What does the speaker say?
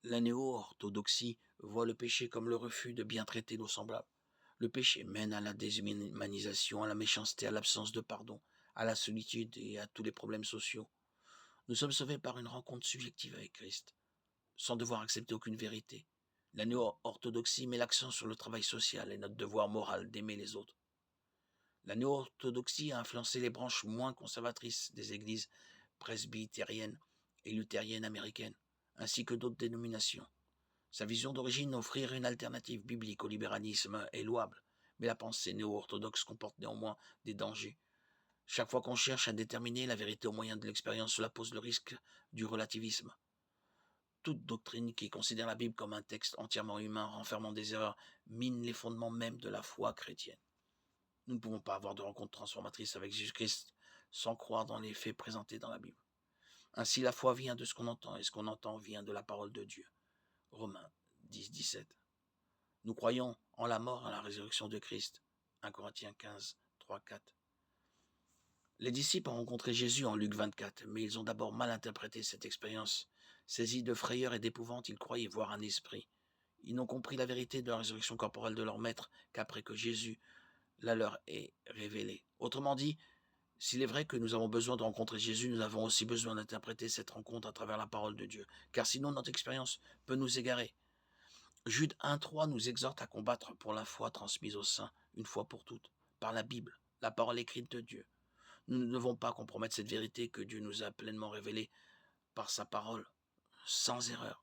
La néo-orthodoxie voit le péché comme le refus de bien traiter nos semblables. Le péché mène à la déshumanisation, à la méchanceté, à l'absence de pardon, à la solitude et à tous les problèmes sociaux. Nous sommes sauvés par une rencontre subjective avec Christ, sans devoir accepter aucune vérité. La néo-orthodoxie met l'accent sur le travail social et notre devoir moral d'aimer les autres. La néo-orthodoxie a influencé les branches moins conservatrices des églises presbytériennes et luthériennes américaines, ainsi que d'autres dénominations. Sa vision d'origine, offrir une alternative biblique au libéralisme, est louable, mais la pensée néo-orthodoxe comporte néanmoins des dangers. Chaque fois qu'on cherche à déterminer la vérité au moyen de l'expérience, cela pose le risque du relativisme. Toute doctrine qui considère la Bible comme un texte entièrement humain, renfermant des erreurs, mine les fondements même de la foi chrétienne. Nous ne pouvons pas avoir de rencontre transformatrice avec Jésus-Christ sans croire dans les faits présentés dans la Bible. Ainsi, la foi vient de ce qu'on entend, et ce qu'on entend vient de la parole de Dieu. Romains 10, 17. Nous croyons en la mort et en la résurrection de Christ. 1 Corinthiens 15, 3, 4. Les disciples ont rencontré Jésus en Luc 24, mais ils ont d'abord mal interprété cette expérience. Saisis de frayeur et d'épouvante, ils croyaient voir un esprit. Ils n'ont compris la vérité de la résurrection corporelle de leur maître qu'après que Jésus la leur ait révélée. Autrement dit, s'il est vrai que nous avons besoin de rencontrer Jésus, nous avons aussi besoin d'interpréter cette rencontre à travers la parole de Dieu, car sinon notre expérience peut nous égarer. Jude 1,3 nous exhorte à combattre pour la foi transmise aux saints, une fois pour toutes, par la Bible, la parole écrite de Dieu. Nous ne devons pas compromettre cette vérité que Dieu nous a pleinement révélée par sa parole, sans erreur.